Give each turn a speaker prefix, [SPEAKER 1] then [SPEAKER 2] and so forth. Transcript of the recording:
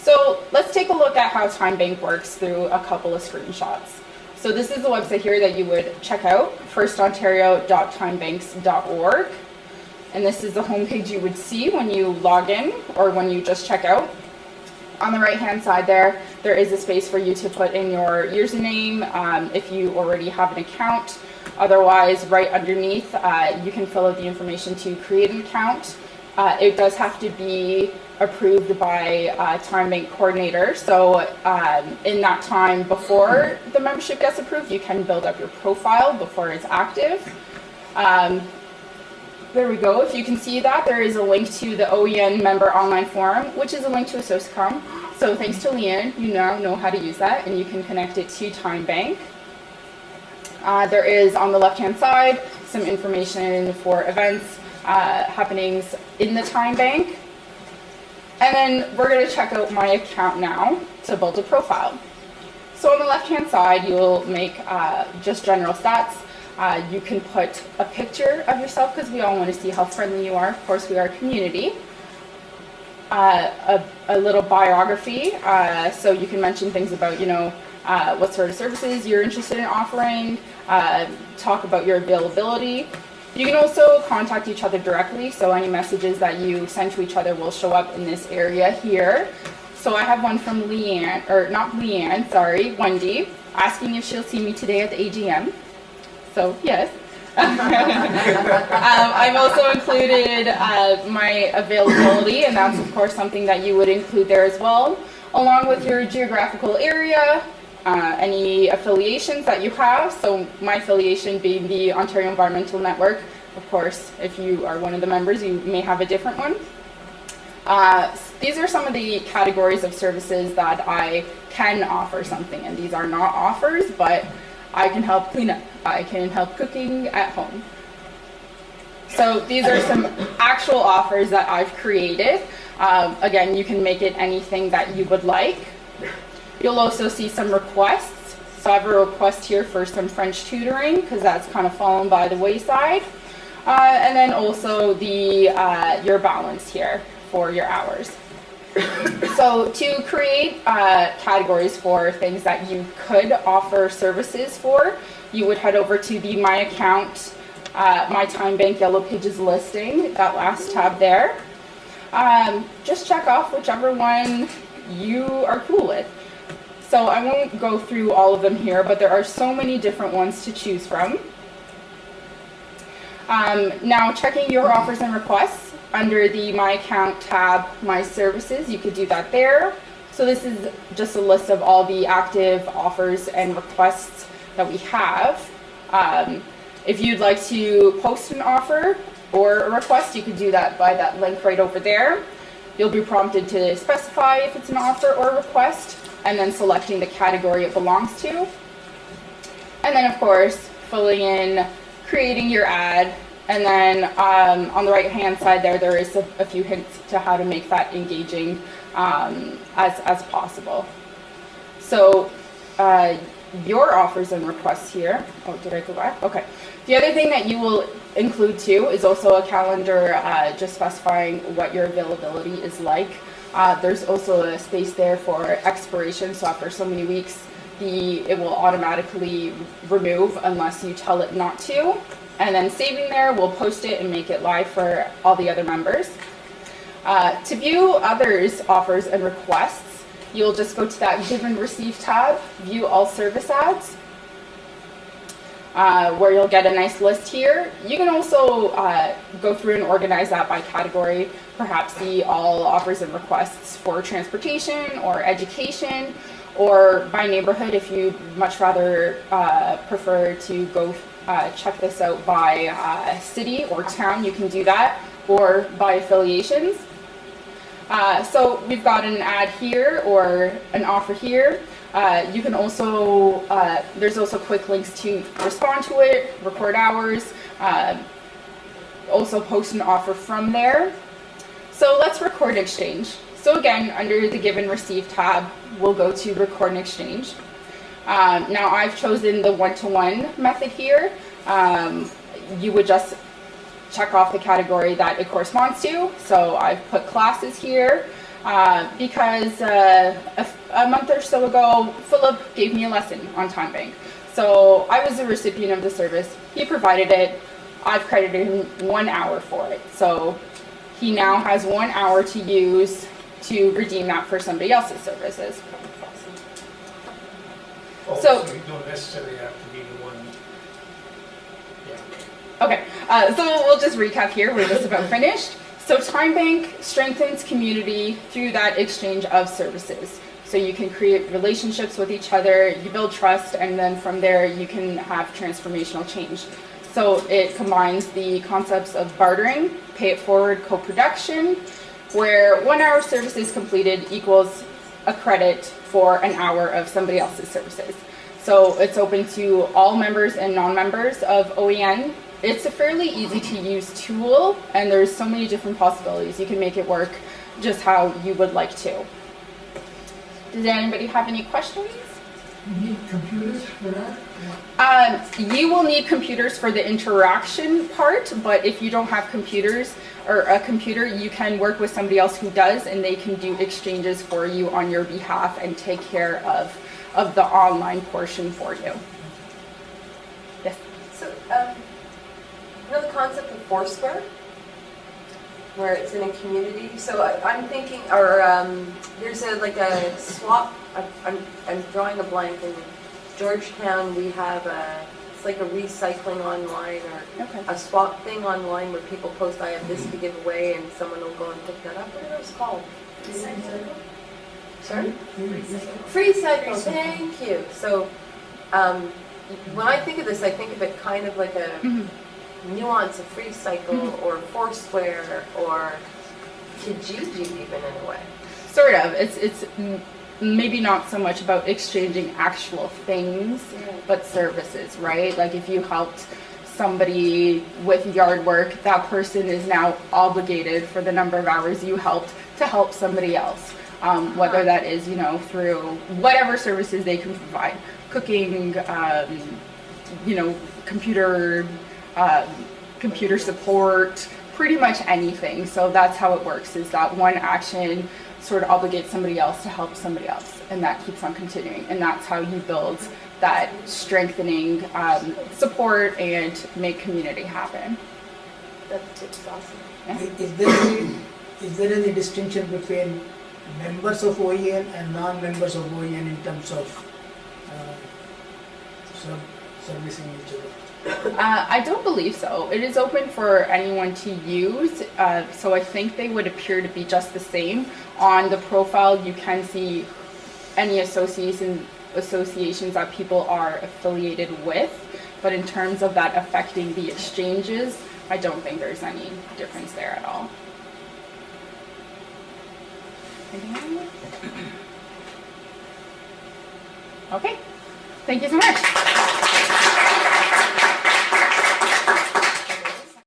[SPEAKER 1] So let's take a look at how Timebank works through a couple of screenshots. So this is the website here that you would check out, firstontario.timebanks.org. And this is the homepage you would see when you log in or when you just check out. On the right-hand side there is a space for you to put in your username if you already have an account. Otherwise, right underneath, you can fill out the information to create an account. It does have to be approved by a Timebank coordinator. So in that time before the membership gets approved, you can build up your profile before it's active. There we go. If you can see that, there is a link to the OEN member online forum, which is a link to a Socicom. So thanks to Leanne, you now know how to use that, and you can connect it to Timebank. There is on the left-hand side some information for events, happenings in the Timebank. And then we're going to check out my account now to build a profile. So on the left-hand side, you'll make just general stats. You can put a picture of yourself because we all want to see how friendly you are. Of course, we are a community. A little biography, so you can mention things about, what sort of services you're interested in offering, talk about your availability. You can also contact each other directly, so any messages that you send to each other will show up in this area here. So I have one from Wendy, asking if she'll see me today at the AGM. So yes. I've also included my availability, and that's of course something that you would include there as well, along with your geographical area, any affiliations that you have. So my affiliation being the Ontario Environmental Network. Of course, if you are one of the members, you may have a different one. These are some of the categories of services that I can offer something, and these are not offers, but I can help clean up. I can help cooking at home. So these are some actual offers that I've created. Again, you can make it anything that you would like. You'll also see some requests. So I have a request here for some French tutoring because that's kind of fallen by the wayside. And then also the your balance here for your hours. So to create categories for things that you could offer services for, you would head over to the My Account, My Timebank Yellow Pages listing, that last tab there. Just check off whichever one you are cool with. So I won't go through all of them here, but there are so many different ones to choose from. Now checking your offers and requests. Under the My Account tab, My Services, you could do that there. So this is just a list of all the active offers and requests that we have. If you'd like to post an offer or a request, you could do that by that link right over there. You'll be prompted to specify if it's an offer or a request, and then selecting the category it belongs to. And then, of course, filling in, creating your ad. And then on the right-hand side there is a few hints to how to make that engaging as possible. So your offers and requests here. Oh, did I go back? Okay. The other thing that you will include too is also a calendar just specifying what your availability is like. There's also a space there for expiration. So after so many weeks, it will automatically remove unless you tell it not to. And then saving there, we'll post it and make it live for all the other members. To view others' offers and requests, you'll just go to that Give and Receive tab, View All Service Ads, where you'll get a nice list here. You can also go through and organize that by category, perhaps see all offers and requests for transportation or education, or by neighborhood if you'd much rather prefer to go check this out by city or town, you can do that, or by affiliations. So we've got an ad here or an offer here. You can also, there's also quick links to respond to it, record hours, also post an offer from there. So let's record and exchange. So again, under the Give and Receive tab, we'll go to Record and Exchange. Now I've chosen the one-to-one method here. You would just check off the category that it corresponds to. So I've put classes here. because a month or so ago, Philip gave me a lesson on Timebank. So I was a recipient of the service. He provided it. I've credited him 1 hour for it. So he now has 1 hour to use to redeem that for somebody else's services.
[SPEAKER 2] Oh,
[SPEAKER 1] So-
[SPEAKER 2] so you don't necessarily have to be the one. Yeah.
[SPEAKER 1] Okay, so we'll just recap here. We're just about finished. So Timebank strengthens community through that exchange of services. So you can create relationships with each other, you build trust, and then from there you can have transformational change. So it combines the concepts of bartering, pay it forward co-production, where 1 hour services completed equals a credit for an hour of somebody else's services. So it's open to all members and non-members of OEN. It's a fairly easy to use tool, and there's so many different possibilities. You can make it work just how you would like to. Does anybody have any questions?
[SPEAKER 3] You need computers for that?
[SPEAKER 1] You will need computers for the interaction part, but if you don't have computers or a computer, you can work with somebody else who does, and they can do exchanges for you on your behalf and take care of the online portion for you. Yes.
[SPEAKER 4] So, you know the concept of Foursquare, where it's in a community. So I'm thinking, or there's like a swap. I'm drawing a blank. In Georgetown, we have it's like a recycling online or
[SPEAKER 1] Okay.
[SPEAKER 4] a swap thing online where people post, I have this to give away, and someone will go and pick that up. What are those called? Sorry? Free cycle. Thank you. So when I think of this, I think of it kind of like a nuance of free cycle or Foursquare or Kijiji even in a way.
[SPEAKER 1] Sort of. It's maybe not so much about exchanging actual things, but services, right? Like if you helped somebody with yard work, that person is now obligated for the number of hours you helped to help somebody else. Whether that is, through whatever services they can provide, cooking, computer support, pretty much anything. So that's how it works, is that one action sort of obligates somebody else to help somebody else, and that keeps on continuing. And that's how you build that strengthening support and make community happen.
[SPEAKER 4] That's awesome.
[SPEAKER 1] Yeah.
[SPEAKER 3] Is there any distinction between members of OEN and non-members of OEN in terms of servicing each other?
[SPEAKER 1] I don't believe so. It is open for anyone to use, so I think they would appear to be just the same. On the profile, you can see any associations that people are affiliated with, but in terms of that affecting the exchanges, I don't think there's any difference there at all. Anything else? Okay, thank you so much.